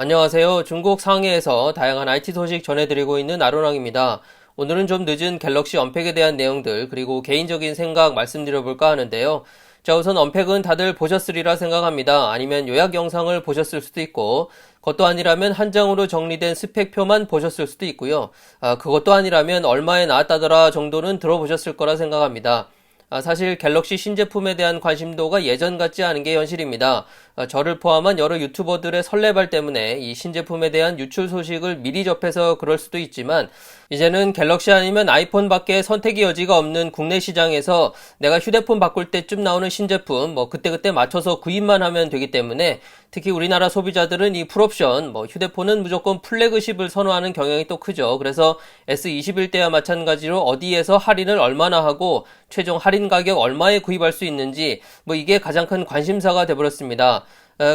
안녕하세요. 중국 상해에서 다양한 IT 소식 전해드리고 있는 아로랑입니다. 오늘은 좀 늦은 갤럭시 언팩에 대한 내용들 그리고 개인적인 생각 말씀드려볼까 하는데요. 자, 우선 언팩은 다들 보셨으리라 생각합니다. 아니면 요약 영상을 보셨을 수도 있고 그것도 아니라면 한 장으로 정리된 스펙표만 보셨을 수도 있고요. 그것도 아니라면 얼마에 나왔다더라 정도는 들어보셨을 거라 생각합니다. 사실 갤럭시 신제품에 대한 관심도가 예전 같지 않은 게 현실입니다. 저를 포함한 여러 유튜버들의 설레발 때문에 이 신제품에 대한 유출 소식을 미리 접해서 그럴 수도 있지만 이제는 갤럭시 아니면 아이폰밖에 선택의 여지가 없는 국내 시장에서 내가 휴대폰 바꿀 때쯤 나오는 신제품 그때그때 맞춰서 구입만 하면 되기 때문에 특히 우리나라 소비자들은 이 풀옵션 휴대폰은 무조건 플래그십을 선호하는 경향이 또 크죠. 그래서 S21 때와 마찬가지로 어디에서 할인을 얼마나 하고 최종 할인 가격 얼마에 구입할 수 있는지 이게 가장 큰 관심사가 돼버렸습니다.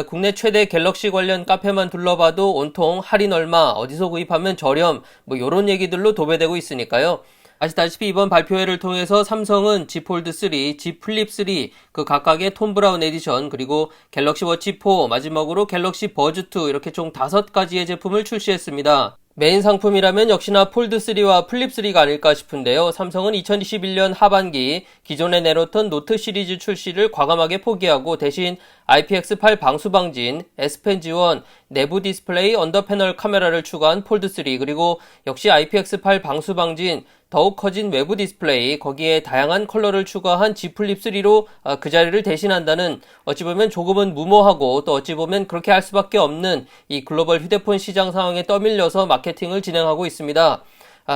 국내 최대 갤럭시 관련 카페만 둘러봐도 온통 할인 얼마, 어디서 구입하면 저렴, 요런 얘기들로 도배되고 있으니까요. 아시다시피 이번 발표회를 통해서 삼성은 Z 폴드 3, Z 플립 3, 그 각각의 톰 브라운 에디션, 그리고 갤럭시 워치 4, 마지막으로 갤럭시 버즈 2 이렇게 총 5가지의 제품을 출시했습니다. 메인 상품이라면 역시나 폴드3와 플립3가 아닐까 싶은데요. 삼성은 2021년 하반기 기존에 내놓던 노트 시리즈 출시를 과감하게 포기하고 대신 IPX8 방수 방진, S펜 지원, 내부 디스플레이 언더 패널 카메라를 추가한 폴드3 그리고 역시 IPX8 방수 방진, 더욱 커진 외부 디스플레이, 거기에 다양한 컬러를 추가한 Z 플립 3로 그 자리를 대신한다는 어찌 보면 조금은 무모하고 또 어찌 보면 그렇게 할 수밖에 없는 이 글로벌 휴대폰 시장 상황에 떠밀려서 마케팅을 진행하고 있습니다.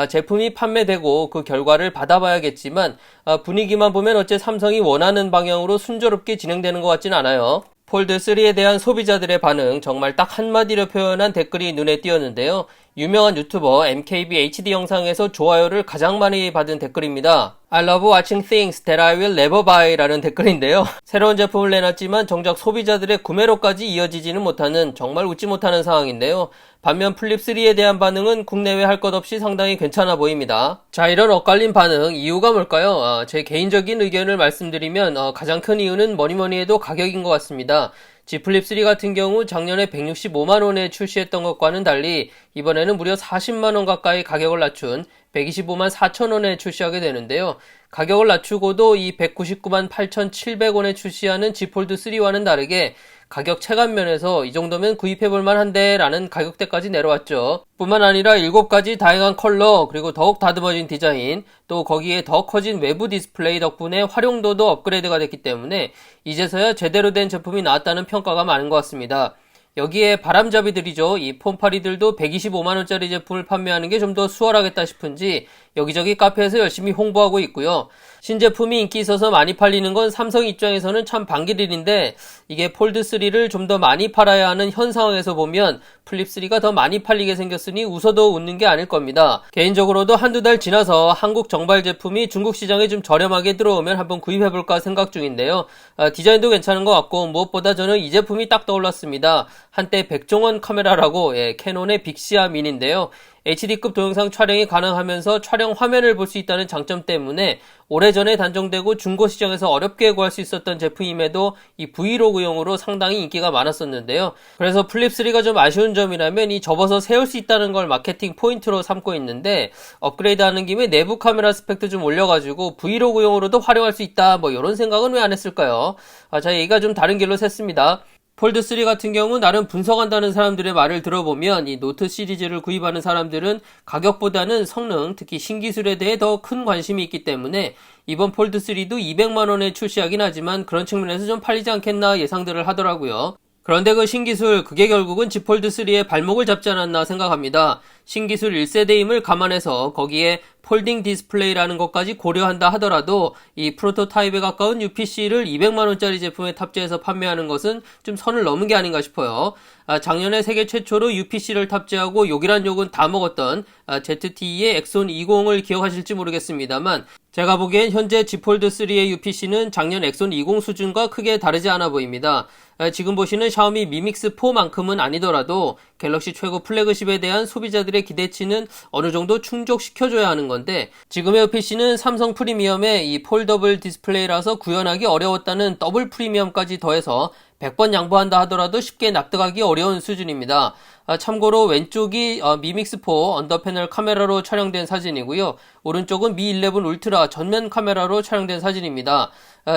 제품이 판매되고 그 결과를 받아봐야겠지만 분위기만 보면 어째 삼성이 원하는 방향으로 순조롭게 진행되는 것 같진 않아요. 폴드3에 대한 소비자들의 반응 정말 딱 한마디로 표현한 댓글이 눈에 띄었는데요. 유명한 유튜버 MKB HD 영상에서 좋아요를 가장 많이 받은 댓글입니다. I love watching things that I will never buy 라는 댓글인데요. 새로운 제품을 내놨지만 정작 소비자들의 구매로까지 이어지지는 못하는 정말 웃지 못하는 상황인데요. 반면 플립3에 대한 반응은 국내외 할 것 없이 상당히 괜찮아 보입니다. 자, 이런 엇갈린 반응 이유가 뭘까요? 제 개인적인 의견을 말씀드리면 가장 큰 이유는 뭐니뭐니 해도 가격인 것 같습니다. Z 플립 3 같은 경우 작년에 165만원에 출시했던 것과는 달리 이번에는 무려 40만원 가까이 가격을 낮춘 125만 4천원에 출시하게 되는데요. 가격을 낮추고도 이 199만 8,700원에 출시하는 Z 폴드 3와는 다르게 가격 체감면에서 이 정도면 구입해볼만 한데 라는 가격대까지 내려왔죠. 뿐만 아니라 7가지 다양한 컬러 그리고 더욱 다듬어진 디자인 또 거기에 더 커진 외부 디스플레이 덕분에 활용도도 업그레이드가 됐기 때문에 이제서야 제대로 된 제품이 나왔다는 평가가 많은 것 같습니다. 여기에 바람잡이들이죠. 이 폰파리들도 125만원짜리 제품을 판매하는 게 좀 더 수월하겠다 싶은지 여기저기 카페에서 열심히 홍보하고 있고요. 신제품이 인기 있어서 많이 팔리는 건 삼성 입장에서는 참 반길일인데 이게 폴드3를 좀 더 많이 팔아야 하는 현 상황에서 보면 플립3가 더 많이 팔리게 생겼으니 웃어도 웃는 게 아닐 겁니다. 개인적으로도 한두 달 지나서 한국 정발 제품이 중국 시장에 좀 저렴하게 들어오면 한번 구입해볼까 생각 중인데요. 디자인도 괜찮은 것 같고 무엇보다 저는 이 제품이 딱 떠올랐습니다. 한때 백종원 카메라라고 캐논의 빅시아 민인데요. HD급 동영상 촬영이 가능하면서 촬영 화면을 볼 수 있다는 장점 때문에 오래전에 단종되고 중고 시장에서 어렵게 구할 수 있었던 제품임에도 이 브이로그용으로 상당히 인기가 많았었는데요. 그래서 플립3가 좀 아쉬운 점이라면 이 접어서 세울 수 있다는 걸 마케팅 포인트로 삼고 있는데 업그레이드 하는 김에 내부 카메라 스펙도 좀 올려가지고 브이로그용으로도 활용할 수 있다 이런 생각은 왜 안 했을까요? 자, 얘기가 좀 다른 길로 샜습니다. 폴드3 같은 경우 나름 분석한다는 사람들의 말을 들어보면 이 노트 시리즈를 구입하는 사람들은 가격보다는 성능, 특히 신기술에 대해 더 큰 관심이 있기 때문에 이번 폴드3도 200만원에 출시하긴 하지만 그런 측면에서 좀 팔리지 않겠나 예상들을 하더라고요. 그런데 그 신기술, 그게 결국은 Z 폴드3의 발목을 잡지 않았나 생각합니다. 신기술 1세대임을 감안해서 거기에 폴딩 디스플레이라는 것까지 고려한다 하더라도 이 프로토타입에 가까운 UPC를 200만원짜리 제품에 탑재해서 판매하는 것은 좀 선을 넘은 게 아닌가 싶어요. 작년에 세계 최초로 UPC를 탑재하고 욕이란 욕은 다 먹었던 ZTE의 엑손 20을 기억하실지 모르겠습니다만 제가 보기엔 현재 Z 폴드 3의 UPC는 작년 엑손 20 수준과 크게 다르지 않아 보입니다. 지금 보시는 샤오미 미믹스 4만큼은 아니더라도 갤럭시 최고 플래그십에 대한 소비자들의 기대치는 어느 정도 충족시켜줘야 하는 건데 지금의 UPC는 삼성 프리미엄에 이 폴더블 디스플레이라서 구현하기 어려웠다는 더블 프리미엄까지 더해서 100번 양보한다 하더라도 쉽게 납득하기 어려운 수준입니다. 참고로 왼쪽이 미믹스4 언더패널 카메라로 촬영된 사진이고요. 오른쪽은 미11 울트라 전면 카메라로 촬영된 사진입니다.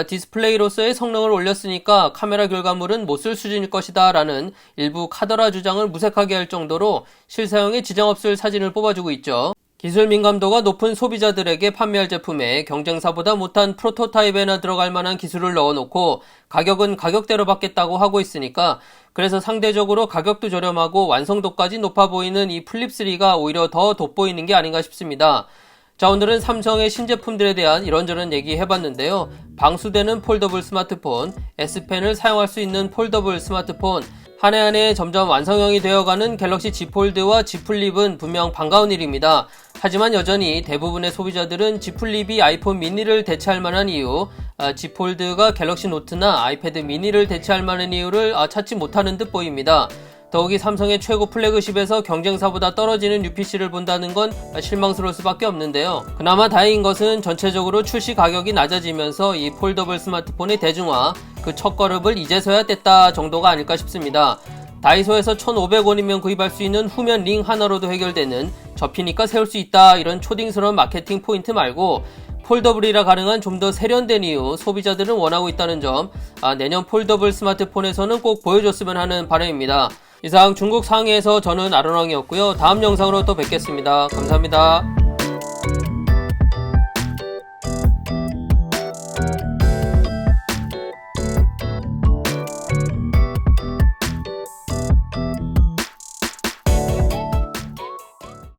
디스플레이로서의 성능을 올렸으니까 카메라 결과물은 못 쓸 수준일 것이다 라는 일부 카더라 주장을 무색하게 할 정도로 실사용에 지장 없을 사진을 뽑아주고 있죠. 기술 민감도가 높은 소비자들에게 판매할 제품에 경쟁사보다 못한 프로토타입에나 들어갈 만한 기술을 넣어놓고 가격은 가격대로 받겠다고 하고 있으니까 그래서 상대적으로 가격도 저렴하고 완성도까지 높아 보이는 이 플립3가 오히려 더 돋보이는 게 아닌가 싶습니다. 자, 오늘은 삼성의 신제품들에 대한 이런저런 얘기 해봤는데요. 방수되는 폴더블 스마트폰, S펜을 사용할 수 있는 폴더블 스마트폰, 한 해 한 해 점점 완성형이 되어가는 갤럭시 Z 폴드와 Z 플립은 분명 반가운 일입니다. 하지만 여전히 대부분의 소비자들은 Z 플립이 아이폰 미니를 대체할 만한 이유, Z 폴드가 갤럭시 노트나 아이패드 미니를 대체할 만한 이유를 찾지 못하는 듯 보입니다. 더욱이 삼성의 최고 플래그십에서 경쟁사보다 떨어지는 UPC를 본다는 건 실망스러울 수밖에 없는데요. 그나마 다행인 것은 전체적으로 출시 가격이 낮아지면서 이 폴더블 스마트폰의 대중화, 그 첫걸음을 이제서야 뗐다 정도가 아닐까 싶습니다. 다이소에서 1,500원이면 구입할 수 있는 후면 링 하나로도 해결되는 접히니까 세울 수 있다 이런 초딩스러운 마케팅 포인트 말고 폴더블이라 가능한 좀 더 세련된 이유 소비자들은 원하고 있다는 점, 내년 폴더블 스마트폰에서는 꼭 보여줬으면 하는 바람입니다. 이상 중국 상해에서 저는 아론왕이었고요. 다음 영상으로 또 뵙겠습니다. 감사합니다.